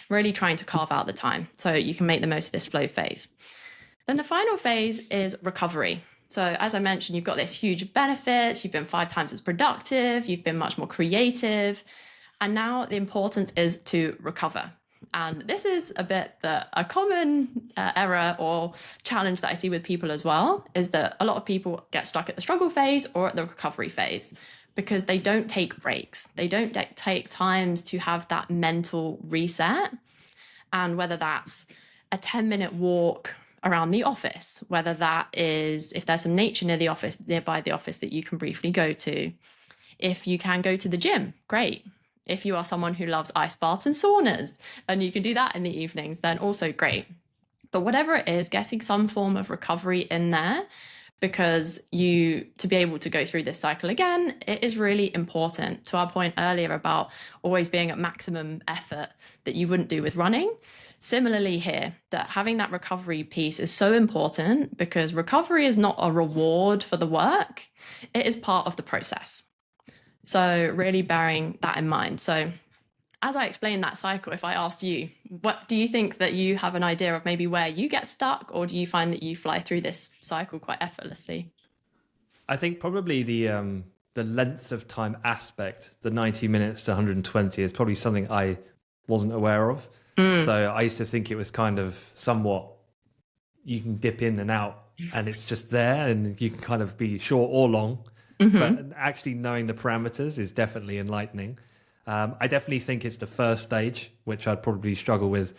really trying to carve out the time so you can make the most of this flow phase. Then the final phase is recovery. So as I mentioned, you've got this huge benefit, you've been 5 times as productive, you've been much more creative, and now the importance is to recover. And this is a common error or challenge that I see with people as well, is that a lot of people get stuck at the struggle phase or at the recovery phase because they don't take breaks. They don't take times to have that mental reset. And whether that's a 10-minute walk around the office, whether that is if there's some nature nearby the office that you can briefly go to, if you can go to the gym, great. If you are someone who loves ice baths and saunas and you can do that in the evenings, then also great. But whatever it is, getting some form of recovery in there, because to be able to go through this cycle again, it is really important. To our point earlier about always being at maximum effort that you wouldn't do with running. Similarly here, that having that recovery piece is so important because recovery is not a reward for the work. It is part of the process. So really bearing that in mind. So as I explained that cycle, if I asked you, what do you think that you have an idea of maybe where you get stuck, or do you find that you fly through this cycle quite effortlessly? I think probably the length of time aspect, the 90 minutes to 120, is probably something I wasn't aware of. So I used to think it was kind of somewhat, you can dip in and out and it's just there and you can kind of be short or long. But actually knowing the parameters is definitely enlightening. I definitely think it's the first stage, which I'd probably struggle with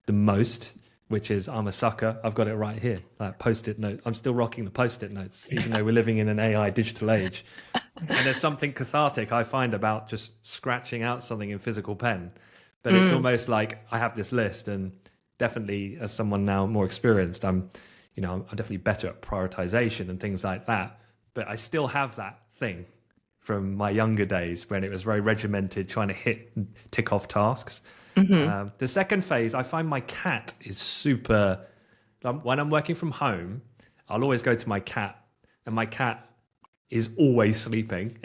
the most, which is I'm a sucker. I've got it right here, like Post-it note. I'm still rocking the Post-it notes, even though we're living in an AI digital age. And there's something cathartic I find about just scratching out something in physical pen. But it's almost like I have this list, and definitely as someone now more experienced, I'm definitely better at prioritization and things like that. But I still have that thing from my younger days when it was very regimented, trying to hit and tick off tasks. The second phase, I find my cat is super. When I'm working from home, I'll always go to my cat, and my cat is always sleeping.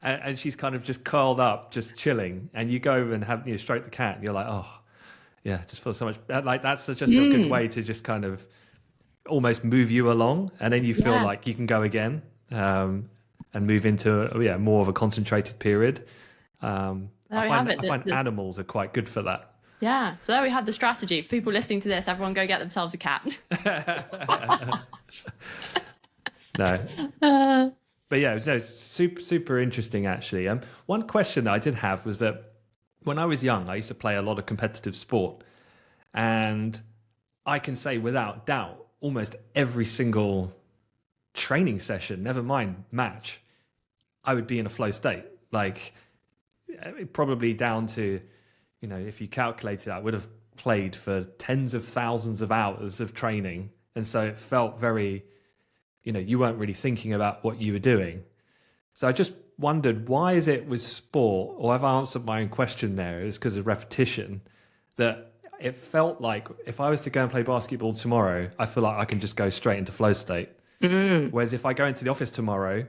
And she's kind of just curled up, just chilling. And you go over and stroke the cat, and you're like, oh, yeah, just feels so much. Like that's just a good way to just kind of almost move you along, and then you feel like you can go again and move into more of a concentrated period. I find animals are quite good for that. Yeah, so there we have the strategy. For people listening to this, everyone go get themselves a cat. No. But yeah, it was super interesting actually. One question that I did have was that when I was young, I used to play a lot of competitive sport, and I can say without doubt, almost every single training session, never mind match, I would be in a flow state. Like probably down to, if you calculate it, I would have played for tens of thousands of hours of training. And so it felt very, you weren't really thinking about what you were doing. So I just wondered, why is it with sport, or I've answered my own question there, is because of repetition, that it felt like if I was to go and play basketball tomorrow, I feel like I can just go straight into flow state. Mm, Whereas if I go into the office tomorrow,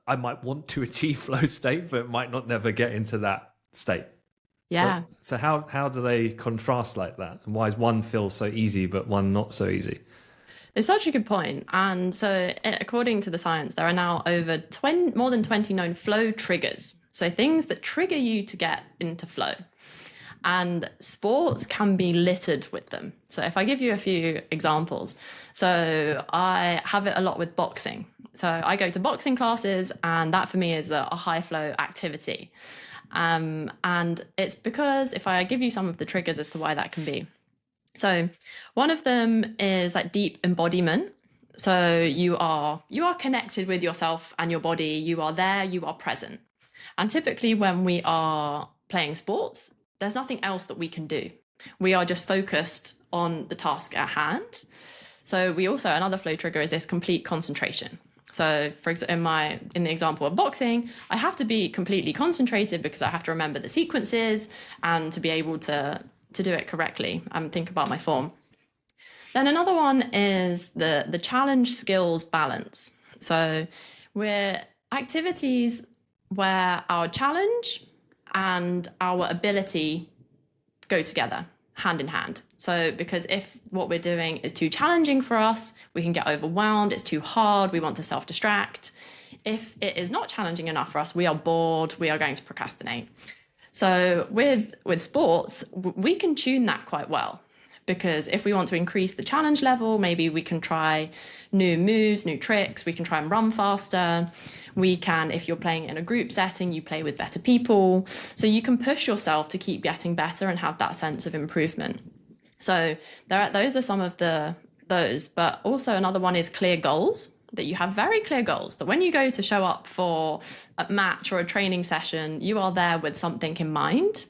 I might want to achieve flow state, but might not never get into that state. yeah. So how do they contrast like that? And why is one feel so easy, but one not so easy? It's such a good point. And so, according to the science, there are now more than 20 known flow triggers. So, things that trigger you to get into flow. And sports can be littered with them. So, if I give you a few examples, so I have it a lot with boxing. So, I go to boxing classes, and that for me is a high flow activity. And it's because if I give you some of the triggers as to why that can be. So one of them is like deep embodiment. So you are connected with yourself and your body. You are there, you are present. And typically when we are playing sports, there's nothing else that we can do. We are just focused on the task at hand. So we also, another flow trigger is this complete concentration. So for example, in the example of boxing, I have to be completely concentrated because I have to remember the sequences and to be able to do it correctly and think about my form. Then another one is the challenge skills balance. So we're activities where our challenge and our ability go together, hand in hand. So because if what we're doing is too challenging for us, we can get overwhelmed, it's too hard, we want to self-distract. If it is not challenging enough for us, we are bored, we are going to procrastinate. So with sports, we can tune that quite well, because if we want to increase the challenge level, maybe we can try new moves, new tricks, we can try and run faster. We can, if you're playing in a group setting, you play with better people. So you can push yourself to keep getting better and have that sense of improvement. So those are some of those, but also another one is clear goals. That you have very clear goals, that when you go to show up for a match or a training session, you are there with something in mind.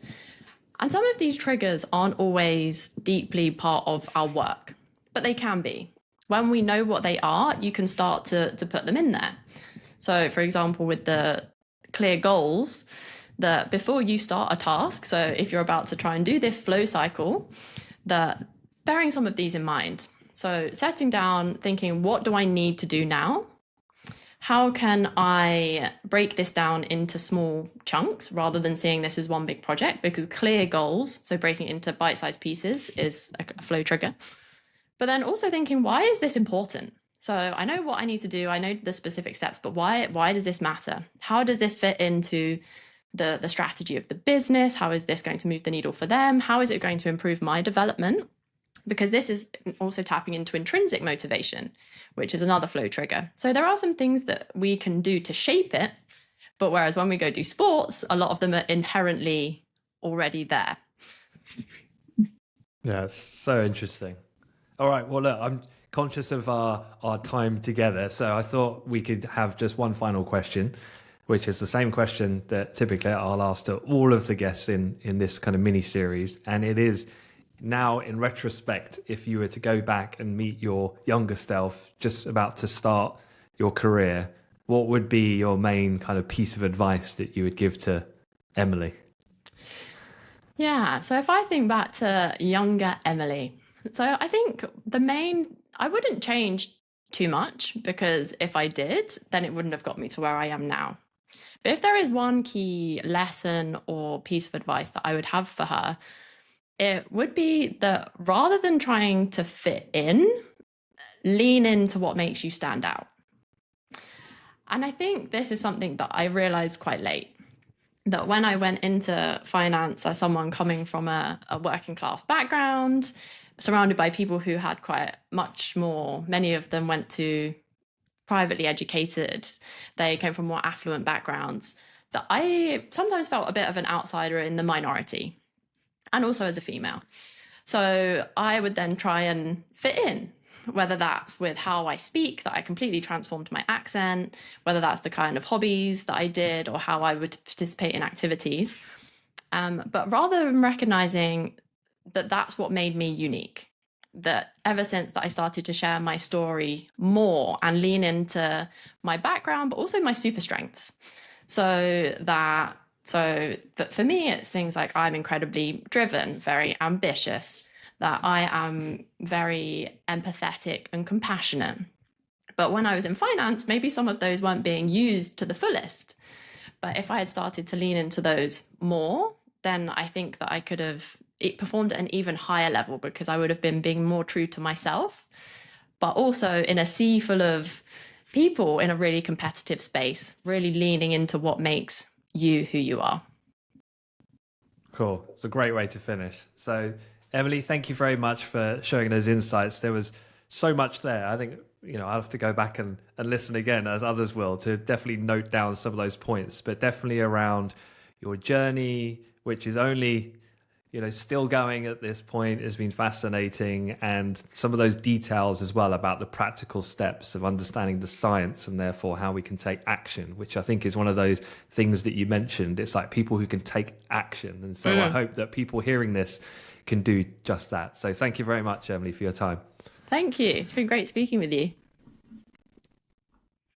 And some of these triggers aren't always deeply part of our work, but they can be. When we know what they are, you can start to put them in there. So for example, with the clear goals, that before you start a task, so if you're about to try and do this flow cycle, that bearing some of these in mind. So setting down, thinking, what do I need to do now? How can I break this down into small chunks rather than seeing this as one big project? Because clear goals, so breaking it into bite-sized pieces, is a flow trigger. But then also thinking, why is this important? So I know what I need to do, I know the specific steps, but why does this matter? How does this fit into the strategy of the business? How is this going to move the needle for them? How is it going to improve my development? Because this is also tapping into intrinsic motivation, which is another flow trigger. So there are some things that we can do to shape it, but whereas when we go do sports, a lot of them are inherently already there. Yeah, it's so interesting. All right, well, look, I'm conscious of our time together, so I thought we could have just one final question, which is the same question that typically I'll ask to all of the guests in this kind of mini series, and it is, now in retrospect, if you were to go back and meet your younger self just about to start your career, what would be your main kind of piece of advice that you would give to Emily? Yeah, so if I think back to younger Emily, so I think I wouldn't change too much, because if I did, then it wouldn't have got me to where I am now. But if there is one key lesson or piece of advice that I would have for her, it would be that rather than trying to fit in, lean into what makes you stand out. And I think this is something that I realized quite late, that when I went into finance as someone coming from a working class background, surrounded by people who had quite much more, many of them went to privately educated, they came from more affluent backgrounds, that I sometimes felt a bit of an outsider in the minority, and also as a female. So I would then try and fit in, whether that's with how I speak, that I completely transformed my accent, whether that's the kind of hobbies that I did or how I would participate in activities. But rather than recognizing that that's what made me unique, that ever since that I started to share my story more and lean into my background, but also my super strengths. But for me, it's things like I'm incredibly driven, very ambitious, that I am very empathetic and compassionate, But when I was in finance, maybe some of those weren't being used to the fullest. But if I had started to lean into those more, then I think that I could have performed at an even higher level, because I would have been being more true to myself, but also in a sea full of people in a really competitive space, really leaning into what makes you who you are. Cool. It's a great way to finish. So, Emily, thank you very much for sharing those insights. There was so much there. I think, I'll have to go back and listen again, as others will, to definitely note down some of those points, but definitely around your journey, which is only, still going at this point, has been fascinating. And some of those details as well about the practical steps of understanding the science and therefore how we can take action, which I think is one of those things that you mentioned. It's like people who can take action. And so I hope that people hearing this can do just that. So thank you very much, Emily, for your time. Thank you. It's been great speaking with you.